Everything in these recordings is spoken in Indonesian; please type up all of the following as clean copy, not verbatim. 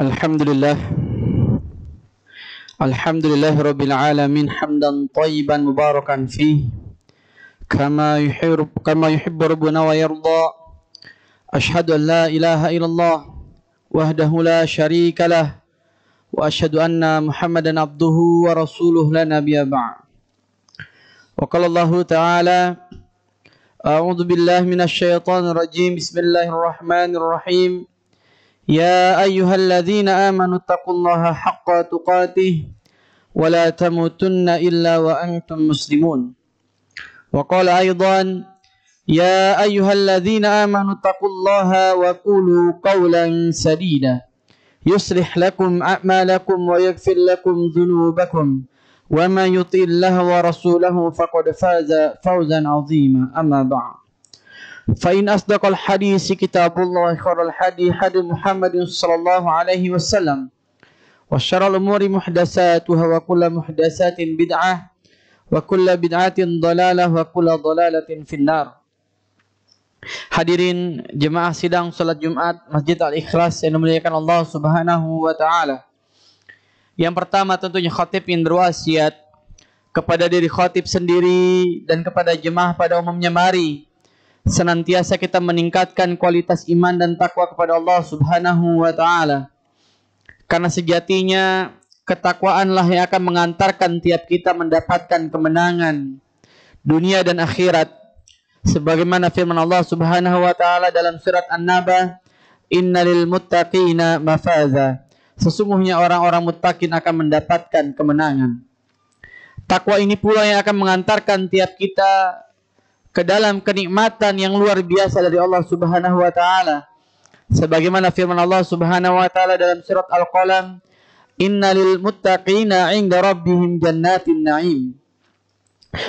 Alhamdulillah. Alhamdulillahirabbil alamin hamdan thayyiban mubarakan fihi kama yuhibbu rabbuna wa yarda. Ashhadu an la ilaha illallah wahdahu la syarika lah wa ashhadu anna Muhammadan abduhu wa rasuluhu la nabiyya ba'd. Wa qala Allah ta'ala a'udzu billahi minasy syaithanir rajim. Bismillahirrahmanirrahim. Ya ayyuhalladzina amanu taqullaha haqqa tuqatih wa la tamutunna illa wa antum muslimun. Wa qala aidan ya ayyuhalladzina amanu taqullaha wa qulu qawlan sadida yuslih lakum a'malakum wa yaghfir lakum dhunubakum wa man yuti'illaha wa rasulahu faqad faza fawzan 'azima. Amma ba'd. فإن أصدق الحديث كتاب الله خير الهدي هدي محمد صلى الله عليه وسلم وشر الأمور محدثاتها وكل محدثات بدعة وكل بدعة ضلالة وكل ضلالة في النار. Hadirin jemaah sidang salat Jumat Masjid Al-Ikhlas yang dimuliakan Allah Subhanahu wa taala. Yang pertama tentunya khatib ingin berwasiat kepada diri khatib sendiri dan kepada jemaah pada umumnya, mari senantiasa kita meningkatkan kualitas iman dan takwa kepada Allah Subhanahu wa taala. Karena sejatinya ketakwaanlah yang akan mengantarkan tiap kita mendapatkan kemenangan dunia dan akhirat. Sebagaimana firman Allah Subhanahu wa taala dalam surat An-Naba, "Innalil muttaqina mafaza." Sesungguhnya orang-orang muttaqin akan mendapatkan kemenangan. Takwa ini pula yang akan mengantarkan tiap kita ke dalam kenikmatan yang luar biasa dari Allah Subhanahu wa taala. Sebagaimana firman Allah Subhanahu wa taala dalam surat Al-Qalam, "Innalil muttaqina 'inda rabbihim jannatin na'im."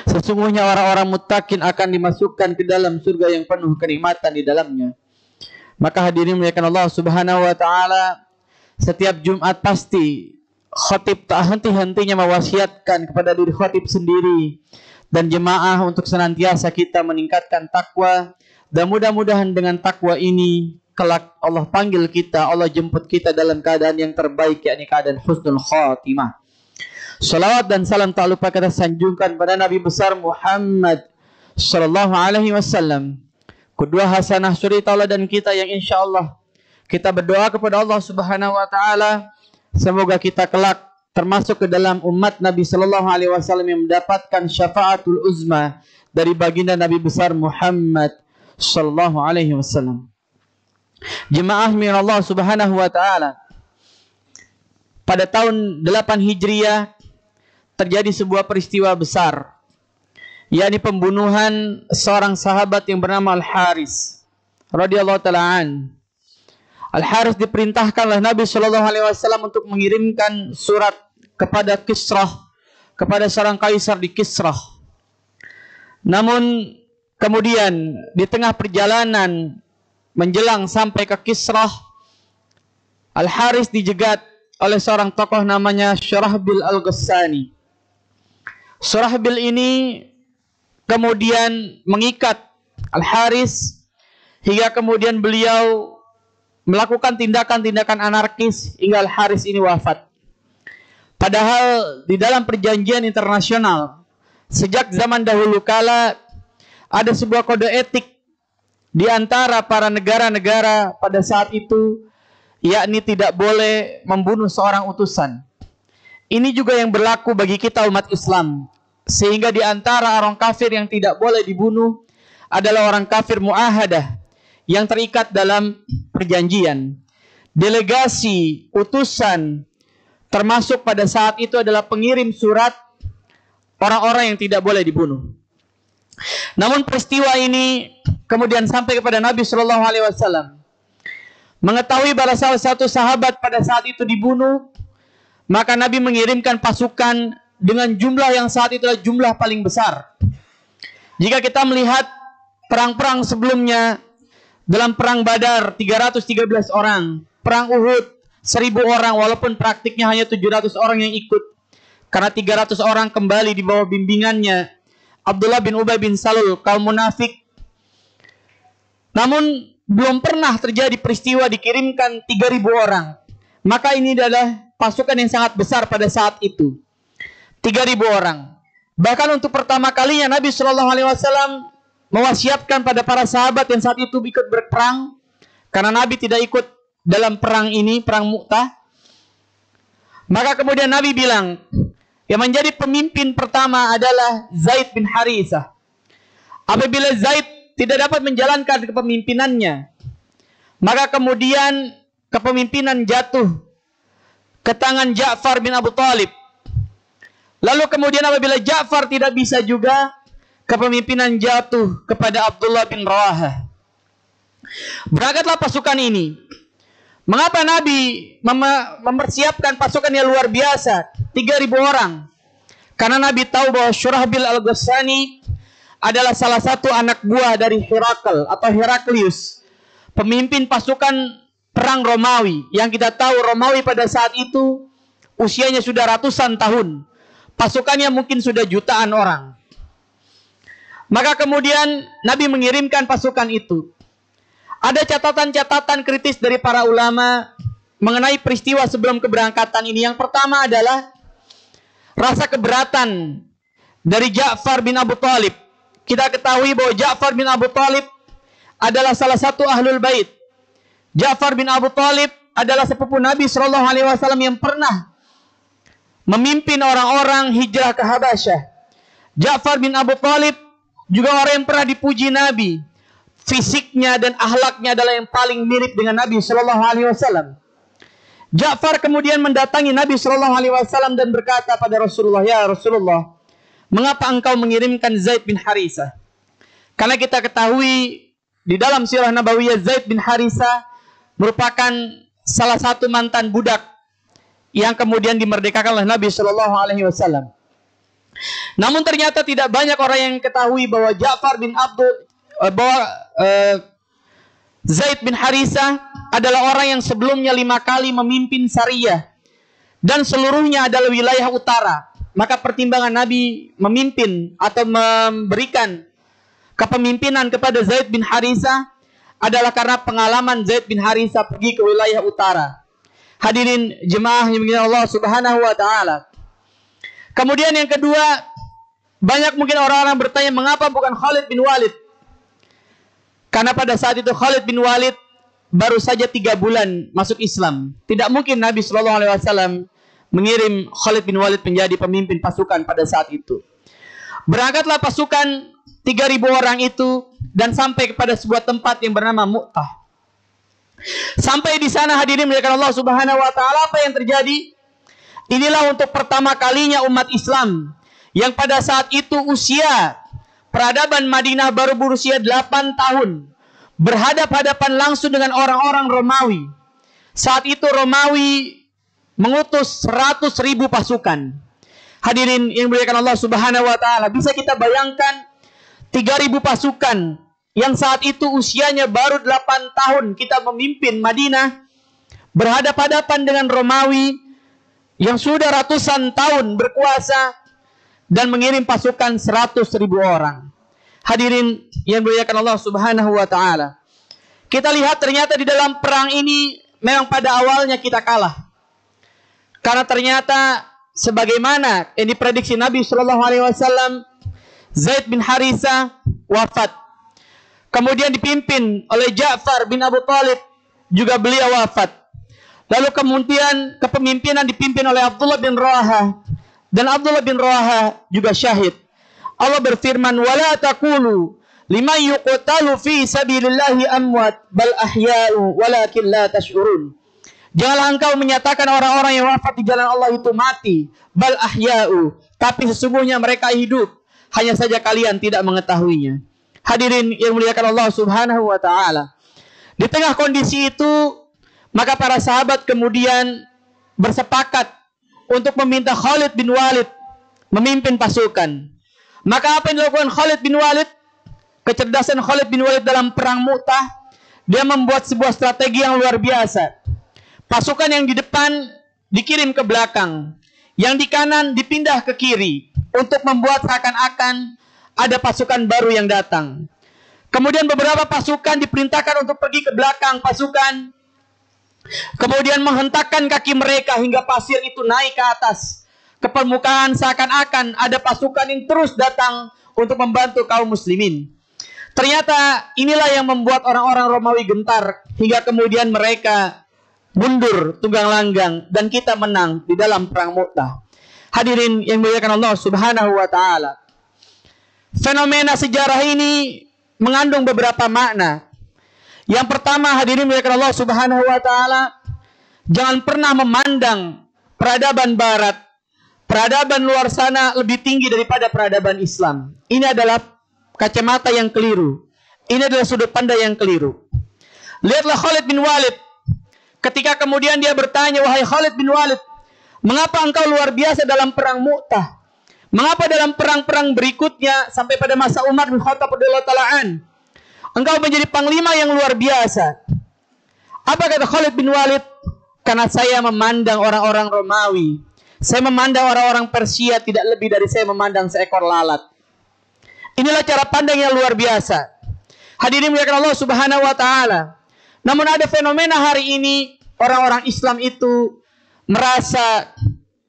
Sesungguhnya orang-orang muttaqin akan dimasukkan ke dalam surga yang penuh kenikmatan di dalamnya. Maka hadirin muliakan Allah Subhanahu wa taala, setiap Jumat pasti khatib tak henti-hentinya mewasiatkan kepada diri khatib sendiri dan jemaah untuk senantiasa kita meningkatkan takwa, dan mudah-mudahan dengan takwa ini kelak Allah panggil kita, Allah jemput kita dalam keadaan yang terbaik, yakni keadaan husnul khatimah. Salawat dan salam tak lupa kita sanjungkan pada Nabi besar Muhammad sallallahu alaihi wasallam, qudwah hasanah suri tauladan kita yang insyaallah kita berdoa kepada Allah Subhanahu wa taala semoga kita kelak termasuk ke dalam umat Nabi sallallahu alaihi wasallam yang mendapatkan syafaatul uzma dari baginda Nabi besar Muhammad sallallahu alaihi wasallam. Jemaah min Allah Subhanahu wa taala, pada tahun 8 Hijriah terjadi sebuah peristiwa besar, yakni pembunuhan seorang sahabat yang bernama Al-Haris radhiyallahu taala an. Al-Haris diperintahkan oleh Nabi sallallahu alaihi wasallam untuk mengirimkan surat kepada Kisrah, kepada seorang kaisar di Kisrah. Namun kemudian di tengah perjalanan menjelang sampai ke Kisrah, Al-Haris dijegat oleh seorang tokoh namanya Syurahbil Al-Ghassani. Syurahbil ini kemudian mengikat Al-Haris hingga kemudian beliau melakukan tindakan-tindakan anarkis hingga Al-Haris ini wafat. Padahal di dalam perjanjian internasional sejak zaman dahulu kala ada sebuah kode etik di antara para negara-negara pada saat itu, yakni tidak boleh membunuh seorang utusan. Ini juga yang berlaku bagi kita umat Islam. Sehingga di antara orang kafir yang tidak boleh dibunuh adalah orang kafir muahadah yang terikat dalam perjanjian. Delegasi, utusan, termasuk pada saat itu adalah pengirim surat orang-orang yang tidak boleh dibunuh. Namun peristiwa ini kemudian sampai kepada Nabi Shallallahu Alaihi Wasallam. Mengetahui bahwa salah satu sahabat pada saat itu dibunuh, maka Nabi mengirimkan pasukan dengan jumlah yang saat itu adalah jumlah paling besar. Jika kita melihat perang-perang sebelumnya, dalam perang Badar 313 orang, perang Uhud 1000 orang, walaupun praktiknya hanya 700 orang yang ikut, karena 300 orang kembali di bawah bimbingannya Abdullah bin Ubay bin Salul, kaum munafik. Namun belum pernah terjadi peristiwa dikirimkan 3000 orang. Maka ini adalah pasukan yang sangat besar pada saat itu, 3000 orang. Bahkan untuk pertama kalinya Nabi Shallallahu Alaihi Wasallam mewasiatkan pada para sahabat yang saat itu ikut berperang, karena Nabi tidak ikut dalam perang ini, perang Mu'tah. Maka kemudian Nabi bilang, yang menjadi pemimpin pertama adalah Zaid bin Harithah. Apabila Zaid tidak dapat menjalankan kepemimpinannya, maka kemudian kepemimpinan jatuh ke tangan Ja'far bin Abu Thalib. Lalu kemudian apabila Ja'far tidak bisa juga, kepemimpinan jatuh kepada Abdullah bin Rawahah. Berangkatlah pasukan ini. Mengapa Nabi mempersiapkan pasukan yang luar biasa, 3000 orang? Karena Nabi tahu bahwa Syurahbil Al-Ghassani adalah salah satu anak buah dari Herakl atau Heraklius, pemimpin pasukan perang Romawi. Yang kita tahu Romawi pada saat itu usianya sudah ratusan tahun. Pasukannya mungkin sudah jutaan orang. Maka kemudian Nabi mengirimkan pasukan itu. Ada catatan-catatan kritis dari para ulama mengenai peristiwa sebelum keberangkatan ini. Yang pertama adalah rasa keberatan dari Ja'far bin Abu Thalib. Kita ketahui bahwa Ja'far bin Abu Thalib adalah salah satu ahlul bait. Ja'far bin Abu Thalib adalah sepupu Nabi Shallallahu Alaihi Wasallam yang pernah memimpin orang-orang hijrah ke Habasyah. Ja'far bin Abu Thalib juga orang yang pernah dipuji Nabi. Fisiknya dan akhlaknya adalah yang paling mirip dengan Nabi Shallallahu Alaihi Wasallam. Ja'far kemudian mendatangi Nabi Shallallahu Alaihi Wasallam dan berkata pada Rasulullah, ya Rasulullah, mengapa engkau mengirimkan Zaid bin Harithah? Karena kita ketahui di dalam sirah Nabawiyah Zaid bin Harithah merupakan salah satu mantan budak yang kemudian dimerdekakan oleh Nabi Shallallahu Alaihi Wasallam. Namun ternyata tidak banyak orang yang ketahui bahwa Zaid bin Harithah adalah orang yang sebelumnya 5 kali memimpin Sariyah dan seluruhnya adalah wilayah utara. Maka pertimbangan Nabi memimpin atau memberikan kepemimpinan kepada Zaid bin Harithah adalah karena pengalaman Zaid bin Harithah pergi ke wilayah utara. Hadirin jemaah yang dimuliakan Allah Subhanahu wa taala. Kemudian yang kedua, banyak mungkin orang-orang bertanya mengapa bukan Khalid bin Walid? Karena pada saat itu Khalid bin Walid baru saja 3 bulan masuk Islam. Tidak mungkin Nabi Shallallahu Alaihi Wasallam mengirim Khalid bin Walid menjadi pemimpin pasukan pada saat itu. Berangkatlah pasukan 3000 orang itu dan sampai kepada sebuah tempat yang bernama Mu'tah. Sampai di sana hadirin dimuliakan Allah Subhanahu wa taala, apa yang terjadi? Inilah untuk pertama kalinya umat Islam yang pada saat itu usia peradaban Madinah baru berusia 8 tahun berhadap-hadapan langsung dengan orang-orang Romawi. Saat itu Romawi mengutus 100.000 pasukan. Hadirin yang dimuliakan Allah Subhanahu wa taala, bisa kita bayangkan 3.000 pasukan yang saat itu usianya baru 8 tahun kita memimpin Madinah berhadap-hadapan dengan Romawi yang sudah ratusan tahun berkuasa dan mengirim pasukan 100.000 orang. Hadirin yang dimuliakan Allah Subhanahu wa taala. Kita lihat ternyata di dalam perang ini memang pada awalnya kita kalah. Karena ternyata sebagaimana yang diprediksi Nabi Shallallahu Alaihi Wasallam, Zaid bin Harithah wafat. Kemudian dipimpin oleh Ja'far bin Abu Thalib, juga beliau wafat. Lalu kemudian kepemimpinan dipimpin oleh Abdullah bin Rawaha, dan Abdullah bin Rawaha juga syahid. Allah berfirman, "Wala taqulu liman yuqtalu fi sabilillahi amwat bal ahya'u walakin la tash'urun." Janganlah engkau menyatakan orang-orang yang wafat di jalan Allah itu mati, bal ahya'u, tapi sesungguhnya mereka hidup, hanya saja kalian tidak mengetahuinya. Hadirin yang muliakan Allah Subhanahu wa taala. Di tengah kondisi itu, maka para sahabat kemudian bersepakat untuk meminta Khalid bin Walid memimpin pasukan. Maka apa yang dilakukan Khalid bin Walid? Kecerdasan Khalid bin Walid dalam perang Mu'tah, dia membuat sebuah strategi yang luar biasa. Pasukan yang di depan dikirim ke belakang, yang di kanan dipindah ke kiri, untuk membuat seakan-akan ada pasukan baru yang datang. Kemudian beberapa pasukan diperintahkan untuk pergi ke belakang pasukan, kemudian menghentakkan kaki mereka hingga pasir itu naik ke atas, ke permukaan, seakan-akan ada pasukan yang terus datang untuk membantu kaum muslimin. Ternyata inilah yang membuat orang-orang Romawi gentar, hingga kemudian mereka mundur tunggang langgang, dan kita menang di dalam perang Mu'tah. Hadirin yang dimuliakan Allah Subhanahu wa taala. Fenomena sejarah ini mengandung beberapa makna. Yang pertama, hadirin dimuliakan Allah Subhanahu wa taala, jangan pernah memandang peradaban barat, peradaban luar sana lebih tinggi daripada peradaban Islam. Ini adalah kacamata yang keliru. Ini adalah sudut pandang yang keliru. Lihatlah Khalid bin Walid. Ketika kemudian dia bertanya, "Wahai Khalid bin Walid, mengapa engkau luar biasa dalam perang Mu'tah? Mengapa dalam perang-perang berikutnya sampai pada masa Umar bin Khattab radhiyallahu taala an, engkau menjadi panglima yang luar biasa?" Apa kata Khalid bin Walid? "Karena saya memandang orang-orang Romawi, saya memandang orang-orang Persia tidak lebih dari saya memandang seekor lalat." Inilah cara pandang yang luar biasa. Hadirin muliakan Allah Subhanahu wa taala. Namun ada fenomena hari ini, orang-orang Islam itu merasa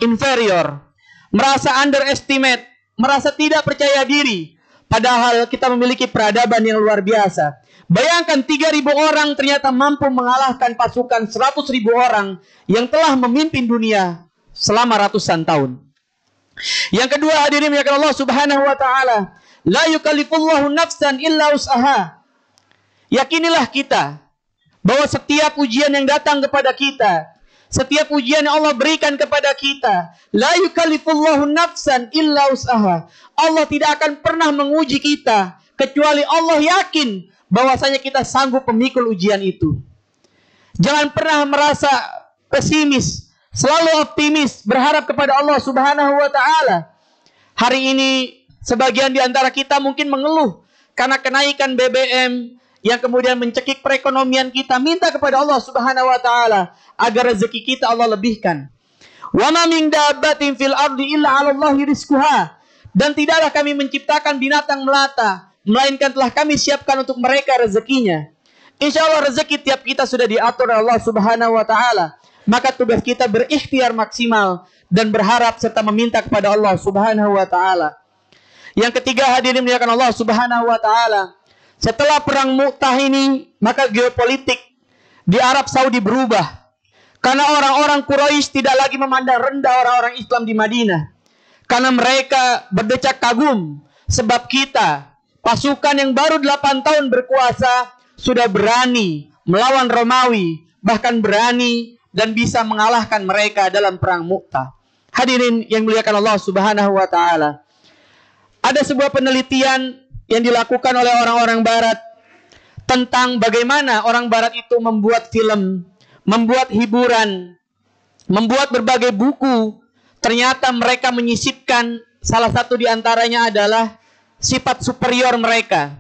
inferior, merasa underestimate, merasa tidak percaya diri, padahal kita memiliki peradaban yang luar biasa. Bayangkan 3.000 orang ternyata mampu mengalahkan pasukan 100.000 orang yang telah memimpin dunia selama ratusan tahun. Yang kedua, hadirin muliakan Allah Subhanahu wa taala, la yukallifullahu nafsan illa wus'aha. Yakinilah kita bahwa setiap ujian yang datang kepada kita, setiap ujian yang Allah berikan kepada kita, la yukallifullahu nafsan illa wus'aha. Allah tidak akan pernah menguji kita kecuali Allah yakin bahwasanya kita sanggup memikul ujian itu. Jangan pernah merasa pesimis, selalu optimis, berharap kepada Allah Subhanahu wa taala. Hari ini sebagian di antara kita mungkin mengeluh karena kenaikan BBM yang kemudian mencekik perekonomian kita. Minta kepada Allah Subhanahu wa taala agar rezeki kita Allah lebihkan. Wa ma min dabbatin fil ardi illa 'ala Allahi rizquha. Dan tidaklah kami menciptakan binatang melata, melainkan telah kami siapkan untuk mereka rezekinya. Insyaallah rezeki tiap kita sudah diatur oleh Allah Subhanahu wa taala. Maka tugas kita berikhtiar maksimal dan berharap serta meminta kepada Allah Subhanahu wa taala. Yang ketiga, hadirin muliakan Allah Subhanahu wa taala, setelah perang Mu'tah ini, maka geopolitik di Arab Saudi berubah. Karena orang-orang Quraisy tidak lagi memandang rendah orang-orang Islam di Madinah. Karena mereka berdecak kagum. Sebab kita, pasukan yang baru 8 tahun berkuasa, sudah berani melawan Romawi. Bahkan berani dan bisa mengalahkan mereka dalam perang Mu'tah. Hadirin yang muliakan Allah Subhanahu wa ta'ala. Ada sebuah penelitian yang dilakukan oleh orang-orang Barat tentang bagaimana orang Barat itu membuat film, membuat hiburan, membuat berbagai buku. Ternyata mereka menyisipkan salah satu di antaranya adalah sifat superior mereka.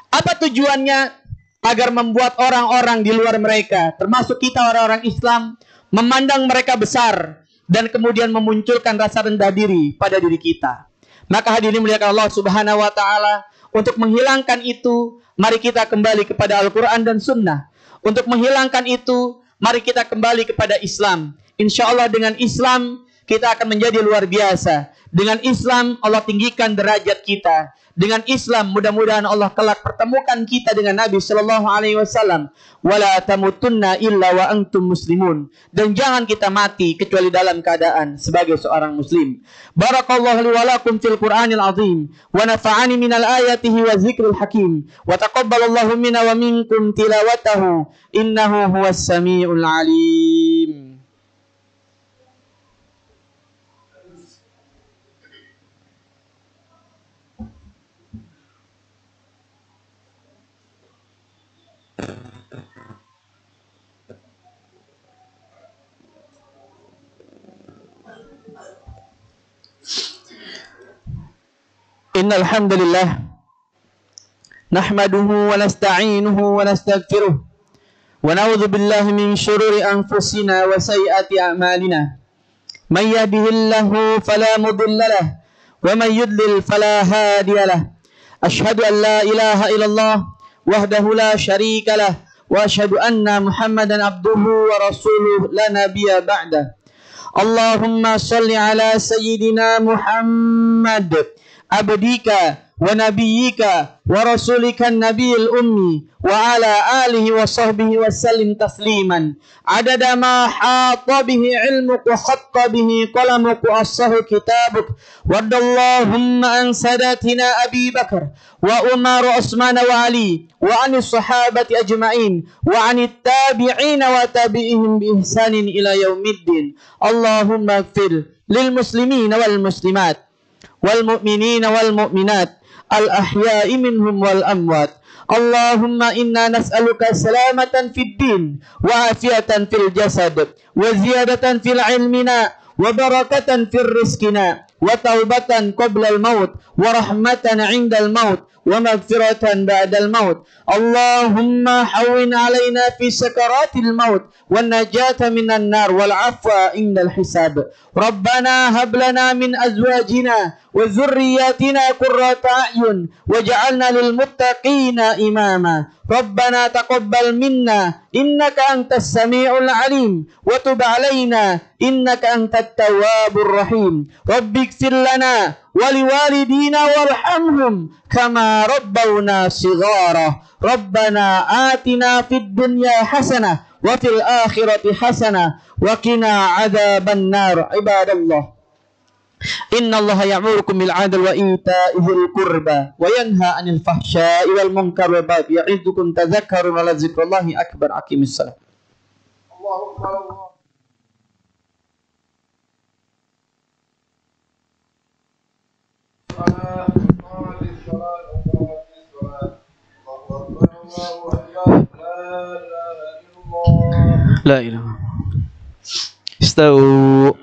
Apa tujuannya? Agar membuat orang-orang di luar mereka, termasuk kita orang-orang Islam, memandang mereka besar dan kemudian memunculkan rasa rendah diri pada diri kita. Maka hadirin muliakan Allah Subhanahu wa taala, untuk menghilangkan itu, mari kita kembali kepada Al-Quran dan Sunnah. Untuk menghilangkan itu, mari kita kembali kepada Islam. Insya Allah dengan Islam, kita akan menjadi luar biasa. Dengan Islam Allah tinggikan derajat kita. Dengan Islam mudah-mudahan Allah kelak pertemukan kita dengan Nabi sallallahu alaihi wasallam. Wala tamutunna illa wa antum muslimun. Dan jangan kita mati kecuali dalam keadaan sebagai seorang muslim. Barakallahu li wa lakum fil Qur'anil azim wa nafa'ani minal ayatihi wa zikril hakim wa taqabbalallahu minna wa minkum tilawatahu innahu huwas samiul alim. Innal hamdalillah nahmaduhu wa nasta'inuhu wa nastaghfiruh wa na'udzu billahi min shururi anfusina wa sayyiati a'malina. May yahdihillahu fala mudilla lahu wa may yudlil fala hadiya lahu. Ashhadu an la ilaha illallah wahdahu la syarika lahu wa ashhadu anna Muhammadan abduhu wa rasuluhu la nabiyya ba'da. Allahumma shalli ala sayyidina Muhammad abdika wa nabiyyika wa rasulika nabiyil ummi wa ala alihi wa sahbihi wa sallim tasliman adada ma hata bihi ilmuka khatta bihi qalamuka assahu kitabuk waddallahumma an sadatina Abi Bakar wa Umar wa Utsman wa Ali wa anis sahabati ajma'in wa anit tabi'in wa tabi'ihim bi ihsanin ila yaumiddin. Allahumma ighfir lil muslimin wal muslimat والمؤمنين والمؤمنات الأحياء منهم والأموات. اللهم إنا نسألك سلامة في الدين وعافية في الجسد وزيادة في علمنا وبركة في رزقنا وتوبة قبل الموت ورحمة عند الموت ومغفرة بعد الموت. اللهم حوّن علينا في سكرات الموت والنجاة من النار والعفو عند الحساب. ربنا هب لنا من أزواجنا وذرياتنا قرة أعين واجعلنا للمتقين إماما. ربنا تقبل منا إنك أنت السميع العليم وتب علينا إنك أنت التواب الرحيم. رب اغفر لنا ولوالدينا وارحمهم كما ربونا صغارا. ربنا آتنا في الدنيا حسنة وفي الآخرة حسنة وقنا عذاب النار. عباد الله إن الله يأمركم بالعدل وإيتاء ذي القربى وينهى عن الفحشاء والمنكر والبغي يعظكم تذكرون ولذكر الله أكبر. أقيموا الصلاة. الله أكبر. لا إله. استووا.